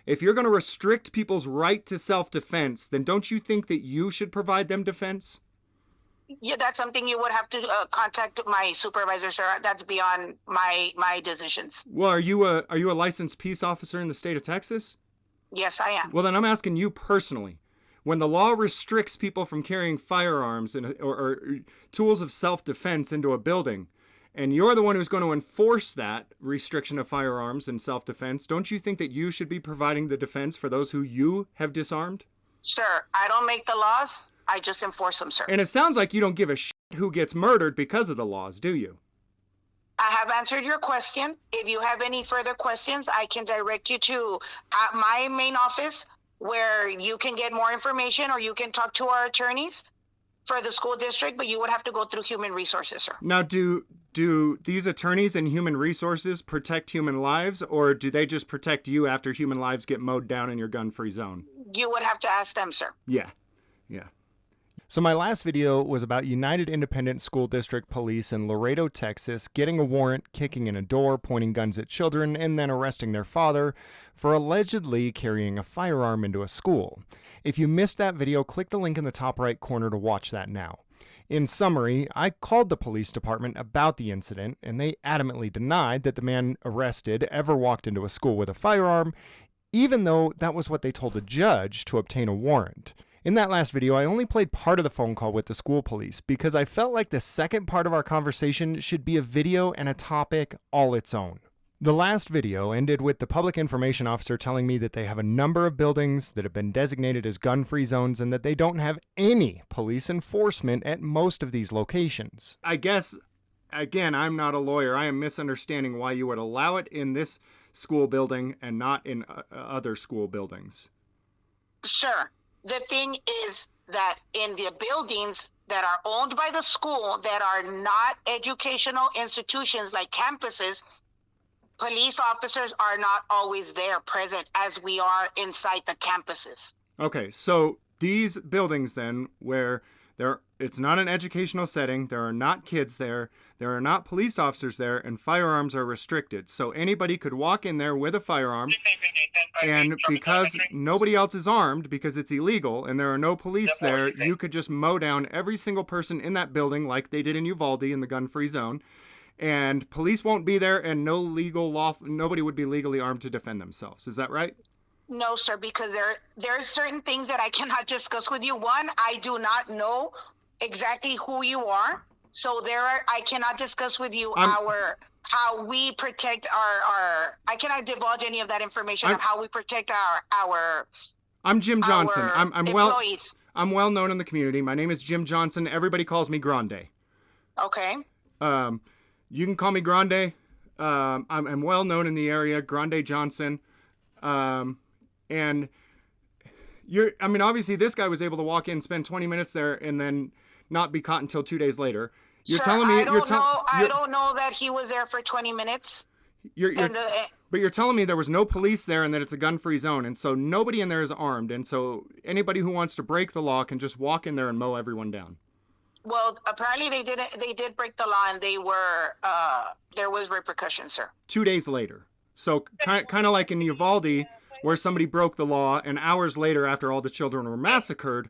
If you're going to restrict people's right to self-defense, then don't you think that you should provide them defense? Yeah, that's something you would have to contact my supervisor, sir. That's beyond my decisions. Well, are you a licensed peace officer in the state of Texas? Yes, I am. Well, then I'm asking you personally. When the law restricts people from carrying firearms or tools of self-defense into a building, and you're the one who's going to enforce that restriction of firearms and self-defense, don't you think that you should be providing the defense for those who you have disarmed? Sir, I don't make the laws. I just enforce them, sir. And it sounds like you don't give a shit who gets murdered because of the laws, do you? I have answered your question. If you have any further questions, I can direct you to my main office where you can get more information, or you can talk to our attorneys for the school district, but you would have to go through human resources, sir. Now, do these attorneys in human resources protect human lives, or do they just protect you after human lives get mowed down in your gun-free zone? You would have to ask them, sir. Yeah. So my last video was about United Independent School District Police in Loredo, Texas, getting a warrant, kicking in a door, pointing guns at children, and then arresting their father for allegedly carrying a firearm into a school. If you missed that video, click the link in the top right corner to watch that now. In summary, I called the police department about the incident, and they adamantly denied that the man arrested ever walked into a school with a firearm, even though that was what they told the judge to obtain a warrant. In that last video, I only played part of the phone call with the school police because I felt like the second part of our conversation should be a video and a topic all its own. The last video ended with the public information officer telling me that they have a number of buildings that have been designated as gun-free zones and that they don't have any police enforcement at most of these locations. I guess, again, I'm not a lawyer. I am misunderstanding why you would allow it in this school building and not in other school buildings. Sure. The thing is that in the buildings that are owned by the school that are not educational institutions like campuses, police officers are not always there present as we are inside the campuses. Okay, so these buildings then where it's not an educational setting, there are not kids there are not police officers there, and firearms are restricted. So anybody could walk in there with a firearm, and because nobody else is armed, because it's illegal, and there are no police there, you could just mow down every single person in that building like they did in Uvalde in the gun-free zone, and police won't be there, and nobody would be legally armed to defend themselves. Is that right? No, sir, because there are certain things that I cannot discuss with you. One, I do not know exactly who you are, so I cannot discuss with you how we protect our. I cannot divulge any of that information of how we protect our. I'm Jim Johnson. I'm employees. I'm well known in the community. My name is Jim Johnson. Everybody calls me Grande. Okay. You can call me Grande. I'm well known in the area, Grande Johnson. And obviously this guy was able to walk in, spend 20 minutes there, and then not be caught until 2 days later. You're telling me I don't know that he was there for 20 minutes. But you're telling me there was no police there and that it's a gun-free zone, and so nobody in there is armed, and so anybody who wants to break the law can just walk in there and mow everyone down. Well, apparently they did break the law, and there was repercussions, sir. 2 days later. So kind of like in Uvalde, where somebody broke the law, and hours later, after all the children were massacred,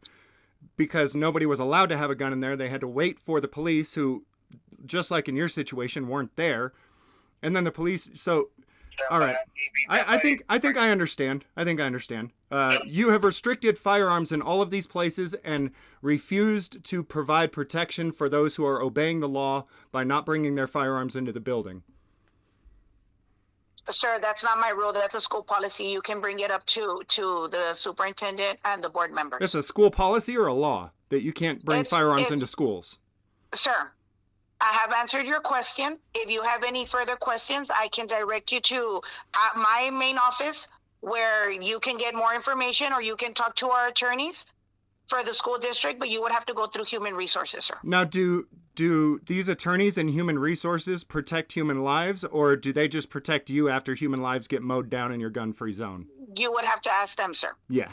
because nobody was allowed to have a gun in there, they had to wait for the police, who, just like in your situation, weren't there. And then the police. So, all right, I think I understand. You have restricted firearms in all of these places and refused to provide protection for those who are obeying the law by not bringing their firearms into the building. Sir, that's not my rule. That's a school policy. You can bring it up to the superintendent and the board members. It's a school policy or a law that you can't bring firearms into schools? Sir, I have answered your question. If you have any further questions, I can direct you to my main office where you can get more information, or you can talk to our attorneys for the school district, but you would have to go through human resources, sir. Now, do these attorneys in human resources protect human lives, or do they just protect you after human lives get mowed down in your gun-free zone? You would have to ask them, sir. Yeah.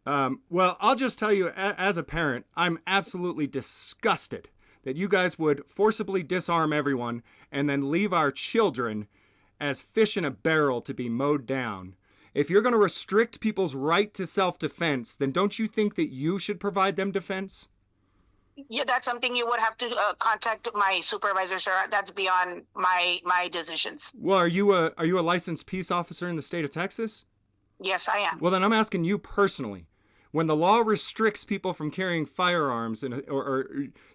Well, I'll just tell you, as a parent, I'm absolutely disgusted that you guys would forcibly disarm everyone and then leave our children as fish in a barrel to be mowed down If you're going to restrict people's right to self-defense, then don't you think that you should provide them defense? Yeah, that's something you would have to contact my supervisor, sir. That's beyond my decisions. Well, are you a licensed peace officer in the state of Texas? Yes, I am. Well, then I'm asking you personally. When the law restricts people from carrying firearms or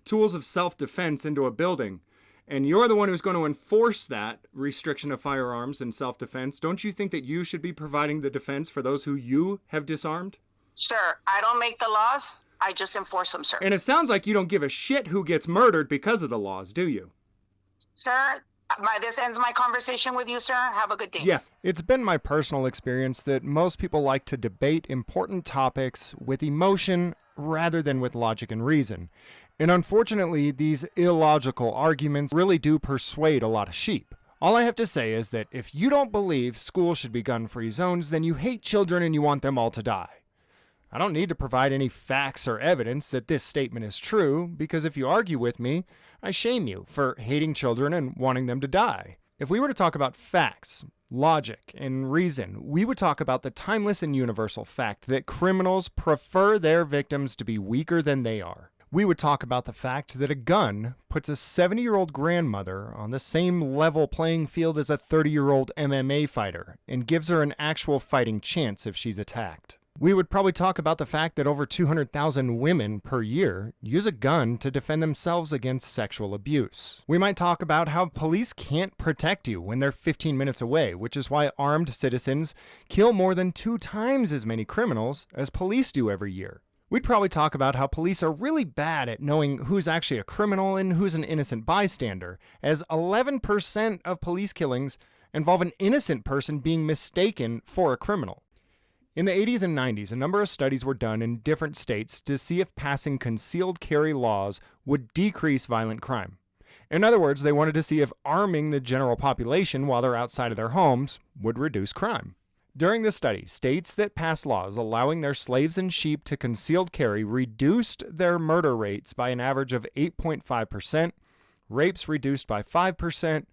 tools of self-defense into a building, and you're the one who's going to enforce that restriction of firearms and self-defense, don't you think that you should be providing the defense for those who you have disarmed? Sir, I don't make the laws. I just enforce them, sir. And it sounds like you don't give a shit who gets murdered because of the laws, do you? Sir, this ends my conversation with you, sir. Have a good day. Yeah. It's been my personal experience that most people like to debate important topics with emotion rather than with logic and reason. And unfortunately, these illogical arguments really do persuade a lot of sheep. All I have to say is that if you don't believe schools should be gun-free zones, then you hate children and you want them all to die. I don't need to provide any facts or evidence that this statement is true, because if you argue with me, I shame you for hating children and wanting them to die. If we were to talk about facts, logic, and reason, we would talk about the timeless and universal fact that criminals prefer their victims to be weaker than they are. We would talk about the fact that a gun puts a 70-year-old grandmother on the same level playing field as a 30-year-old MMA fighter and gives her an actual fighting chance if she's attacked. We would probably talk about the fact that over 200,000 women per year use a gun to defend themselves against sexual abuse. We might talk about how police can't protect you when they're 15 minutes away, which is why armed citizens kill more than 2 times as many criminals as police do every year. We'd probably talk about how police are really bad at knowing who's actually a criminal and who's an innocent bystander, as 11% of police killings involve an innocent person being mistaken for a criminal. In the 80s and 90s, a number of studies were done in different states to see if passing concealed carry laws would decrease violent crime. In other words, they wanted to see if arming the general population while they're outside of their homes would reduce crime. During the study, states that passed laws allowing their slaves and sheep to concealed carry reduced their murder rates by an average of 8.5%, rapes reduced by 5%,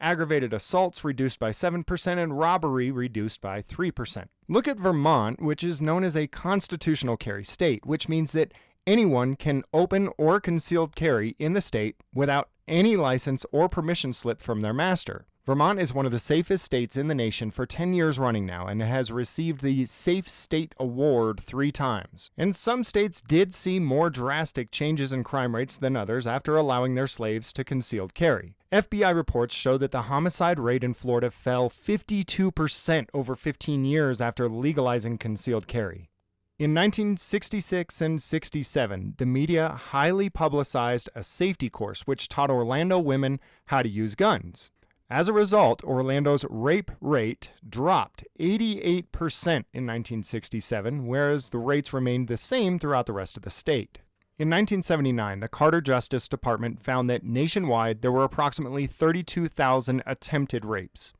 aggravated assaults reduced by 7%, and robbery reduced by 3%. Look at Vermont, which is known as a constitutional carry state, which means that anyone can open or concealed carry in the state without any license or permission slip from their master. Vermont is one of the safest states in the nation for 10 years running now and has received the Safe State Award 3 times. And some states did see more drastic changes in crime rates than others after allowing their slaves to concealed carry. FBI reports show that the homicide rate in Florida fell 52% over 15 years after legalizing concealed carry. In 1966 and 67, the media highly publicized a safety course which taught Orlando women how to use guns. As a result, Orlando's rape rate dropped 88% in 1967, whereas the rates remained the same throughout the rest of the state. In 1979, the Carter Justice Department found that nationwide there were approximately 32,000 attempted rapes.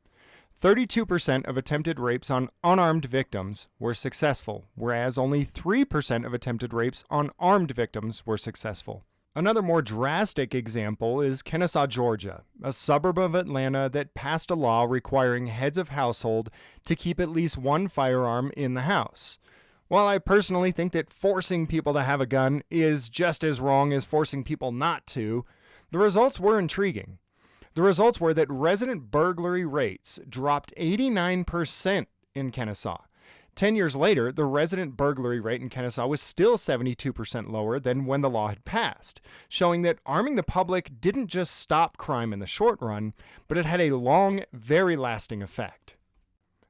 32% of attempted rapes on unarmed victims were successful, whereas only 3% of attempted rapes on armed victims were successful. Another more drastic example is Kennesaw, Georgia, a suburb of Atlanta that passed a law requiring heads of household to keep at least one firearm in the house. While I personally think that forcing people to have a gun is just as wrong as forcing people not to, the results were intriguing. The results were that resident burglary rates dropped 89% in Kennesaw. 10 years later, the resident burglary rate in Kennesaw was still 72% lower than when the law had passed, showing that arming the public didn't just stop crime in the short run, but it had a long, very lasting effect.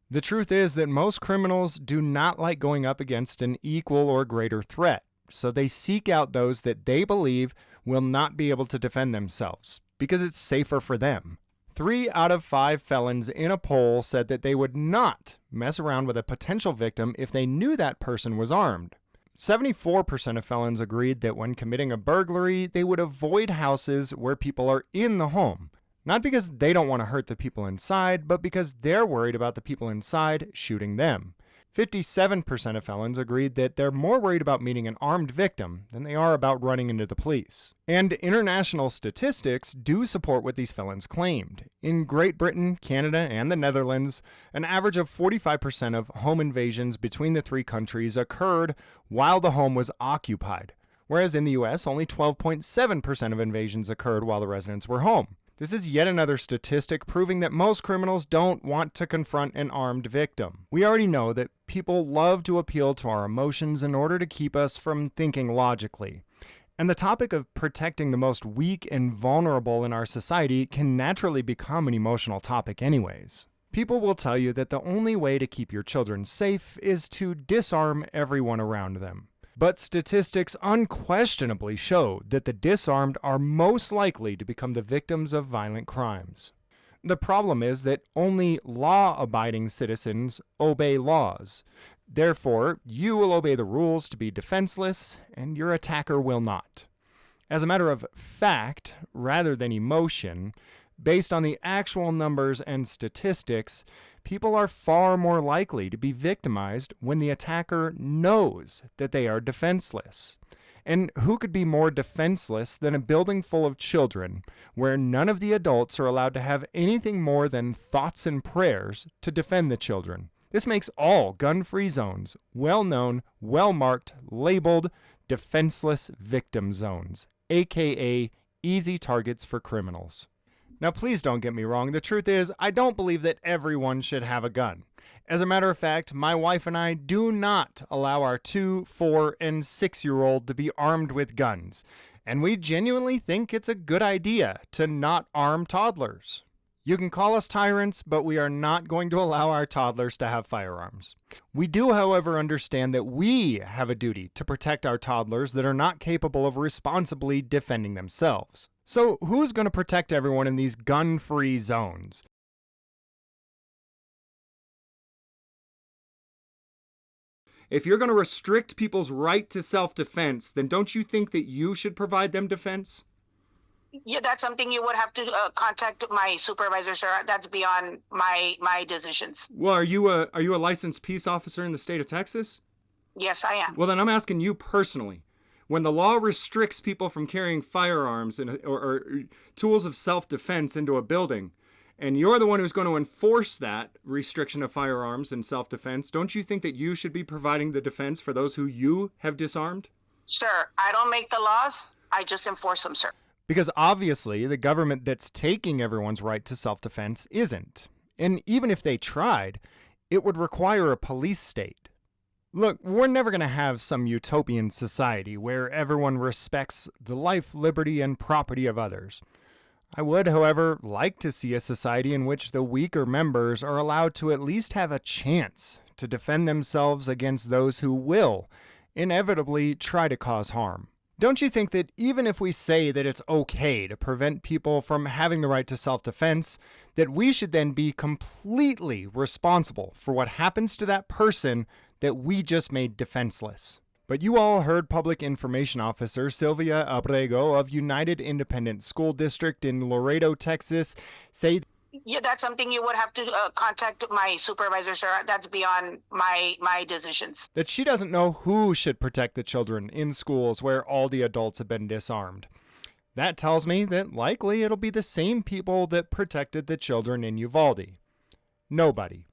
The truth is that most criminals do not like going up against an equal or greater threat, so they seek out those that they believe will not be able to defend themselves, because it's safer for them. 3 out of 5 felons in a poll said that they would not mess around with a potential victim if they knew that person was armed. 74% of felons agreed that when committing a burglary, they would avoid houses where people are in the home. Not because they don't want to hurt the people inside, but because they're worried about the people inside shooting them. 57% of felons agreed that they're more worried about meeting an armed victim than they are about running into the police. And international statistics do support what these felons claimed. In Great Britain, Canada, and the Netherlands, an average of 45% of home invasions between the three countries occurred while the home was occupied, whereas in the US, only 12.7% of invasions occurred while the residents were home. This is yet another statistic proving that most criminals don't want to confront an armed victim. We already know that people love to appeal to our emotions in order to keep us from thinking logically. And the topic of protecting the most weak and vulnerable in our society can naturally become an emotional topic anyways. People will tell you that the only way to keep your children safe is to disarm everyone around them. But statistics unquestionably show that the disarmed are most likely to become the victims of violent crimes. The problem is that only law-abiding citizens obey laws. Therefore, you will obey the rules to be defenseless, and your attacker will not. As a matter of fact, rather than emotion, based on the actual numbers and statistics, people are far more likely to be victimized when the attacker knows that they are defenseless. And who could be more defenseless than a building full of children where none of the adults are allowed to have anything more than thoughts and prayers to defend the children? This makes all gun-free zones well-known, well-marked, labeled defenseless victim zones, aka easy targets for criminals. Now, please don't get me wrong. The truth is, I don't believe that everyone should have a gun. As a matter of fact, my wife and I do not allow our 2, 4, and 6-year-old to be armed with guns. And we genuinely think it's a good idea to not arm toddlers. You can call us tyrants, but we are not going to allow our toddlers to have firearms. We do, however, understand that we have a duty to protect our toddlers that are not capable of responsibly defending themselves. So who's going to protect everyone in these gun-free zones? If you're going to restrict people's right to self-defense, then don't you think that you should provide them defense? Yeah, that's something you would have to contact my supervisor, sir. That's beyond my decisions. Well, are you a licensed peace officer in the state of Texas? Yes, I am. Well, then I'm asking you personally. When the law restricts people from carrying firearms or tools of self-defense into a building, and you're the one who's going to enforce that restriction of firearms and self-defense, don't you think that you should be providing the defense for those who you have disarmed? Sir, I don't make the laws. I just enforce them, sir. Because obviously the government that's taking everyone's right to self-defense isn't. And even if they tried, it would require a police state. Look, we're never going to have some utopian society where everyone respects the life, liberty, and property of others. I would, however, like to see a society in which the weaker members are allowed to at least have a chance to defend themselves against those who will inevitably try to cause harm. Don't you think that even if we say that it's okay to prevent people from having the right to self-defense, that we should then be completely responsible for what happens to that person that we just made defenseless? But you all heard Public Information Officer Sylvia Abrego of United Independent School District in Loredo, Texas, say, yeah, that's something you would have to contact my supervisor, sir. That's beyond my decisions. that she doesn't know who should protect the children in schools where all the adults have been disarmed. That tells me that likely it'll be the same people that protected the children in Uvalde. Nobody.